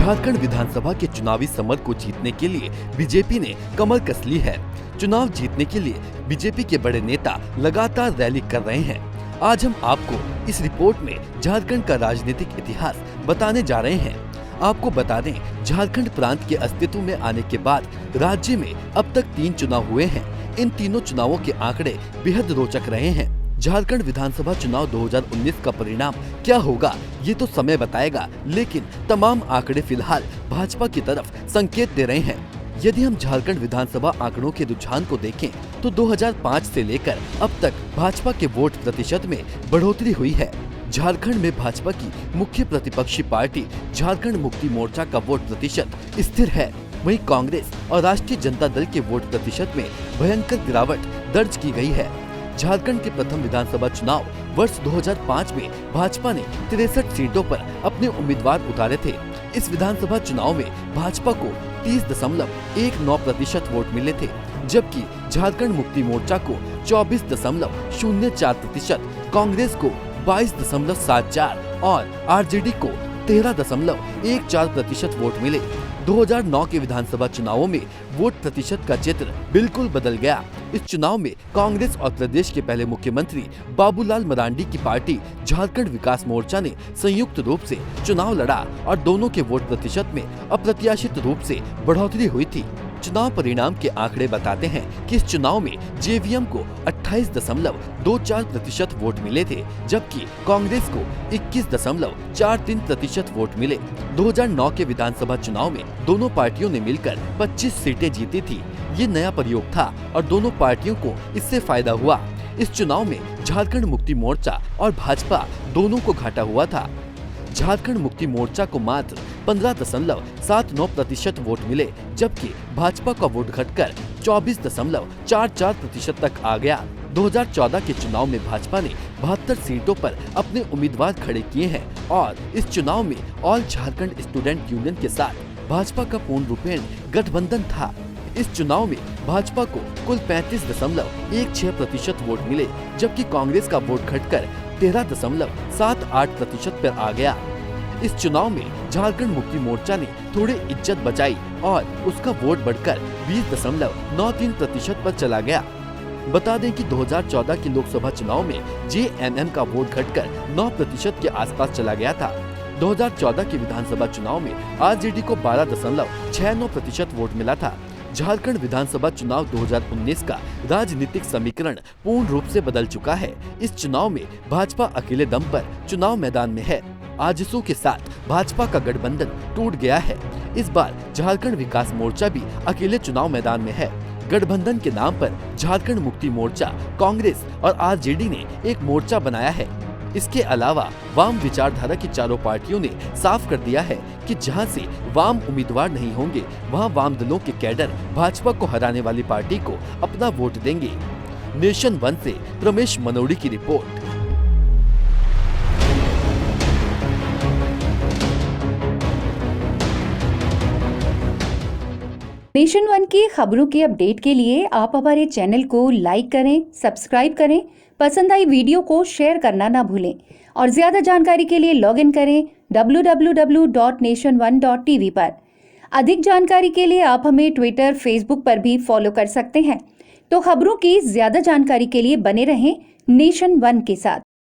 झारखंड विधानसभा के चुनावी समर को जीतने के लिए बीजेपी ने कमर कस ली है। चुनाव जीतने के लिए बीजेपी के बड़े नेता लगातार रैली कर रहे हैं। आज हम आपको इस रिपोर्ट में झारखंड का राजनीतिक इतिहास बताने जा रहे हैं। आपको बता दें, झारखंड प्रांत के अस्तित्व में आने के बाद राज्य में अब तक 3 चुनाव हुए हैं। इन तीनों चुनावों के आंकड़े बेहद रोचक रहे हैं। झारखंड विधानसभा चुनाव 2019 का परिणाम क्या होगा ये तो समय बताएगा, लेकिन तमाम आंकड़े फिलहाल भाजपा की तरफ संकेत दे रहे हैं। यदि हम झारखंड विधानसभा आंकड़ों के रुझान को देखें तो 2005 से लेकर अब तक भाजपा के वोट प्रतिशत में बढ़ोतरी हुई है। झारखंड में भाजपा की मुख्य प्रतिपक्षी पार्टी झारखंड मुक्ति मोर्चा का वोट प्रतिशत स्थिर है। वहीं कांग्रेस और राष्ट्रीय जनता दल के वोट प्रतिशत में भयंकर गिरावट दर्ज की गई है। झारखंड के प्रथम विधानसभा चुनाव वर्ष 2005 में भाजपा ने 63 सीटों पर अपने उम्मीदवार उतारे थे। इस विधानसभा चुनाव में भाजपा को 30.19% वोट मिले थे, जबकि झारखंड मुक्ति मोर्चा को 24.04%, कांग्रेस को 22.74% और आरजेडी को 13.14% वोट मिले। 2009 के विधानसभा चुनावों में वोट प्रतिशत का चित्र बिल्कुल बदल गया। इस चुनाव में कांग्रेस और प्रदेश के पहले मुख्यमंत्री बाबूलाल मरांडी की पार्टी झारखंड विकास मोर्चा ने संयुक्त रूप से चुनाव लड़ा और दोनों के वोट प्रतिशत में अप्रत्याशित रूप से बढ़ोतरी हुई थी। चुनाव परिणाम के आंकड़े बताते हैं कि इस चुनाव में जेवीएम को 28.24% वोट मिले थे, जबकि कांग्रेस को 21.43% वोट मिले। 2009 के विधानसभा चुनाव में दोनों पार्टियों ने मिलकर 25 सीटें जीती थी। ये नया प्रयोग था और दोनों पार्टियों को इससे फायदा हुआ। इस चुनाव में झारखंड मुक्ति मोर्चा और भाजपा दोनों को घाटा हुआ था। झारखंड मुक्ति मोर्चा को मात्र 15.79% वोट मिले, जबकि भाजपा का वोट घटकर 24.44% तक आ गया। 2014 के चुनाव में भाजपा ने 72 सीटों पर अपने उम्मीदवार खड़े किए हैं और इस चुनाव में ऑल झारखंड स्टूडेंट यूनियन के साथ भाजपा का पूर्ण रूपेण गठबंधन था। इस चुनाव में भाजपा को कुल 35.16% वोट मिले, जबकि कांग्रेस का वोट घटकर 13.78% पर आ गया। इस चुनाव में झारखंड मुक्ति मोर्चा ने थोड़ी इज्जत बचाई और उसका वोट बढ़कर 20.93% पर चला गया। बता दें कि 2014 के लोकसभा चुनाव में जेएमएम का वोट घटकर 9% के आसपास चला गया था। 2014 के विधानसभा चुनाव में आरजेडी को 12.69% वोट मिला था। झारखंड विधानसभा चुनाव 2019 का राजनीतिक समीकरण पूर्ण रूप से बदल चुका है। इस चुनाव में भाजपा अकेले दम पर चुनाव मैदान में है। आजसू के साथ भाजपा का गठबंधन टूट गया है। इस बार झारखंड विकास मोर्चा भी अकेले चुनाव मैदान में है। गठबंधन के नाम पर झारखंड मुक्ति मोर्चा, कांग्रेस और आरजेडी ने एक मोर्चा बनाया है। इसके अलावा वाम विचारधारा की चारों पार्टियों ने साफ कर दिया है कि जहां से वाम उम्मीदवार नहीं होंगे, वहां वाम दलों के कैडर भाजपा को हराने वाली पार्टी को अपना वोट देंगे। नेशन 1 से रमेश मनोड़ी की रिपोर्ट। नेशन 1 की खबरों के अपडेट के लिए आप हमारे चैनल को लाइक करें, सब्सक्राइब करें, पसंद आई वीडियो को शेयर करना ना भूलें और ज्यादा जानकारी के लिए लॉग इन करें www.nation1.tv पर। अधिक जानकारी के लिए आप हमें ट्विटर, फेसबुक पर भी फॉलो कर सकते हैं। तो खबरों की ज्यादा जानकारी के लिए बने रहें नेशन 1 के साथ।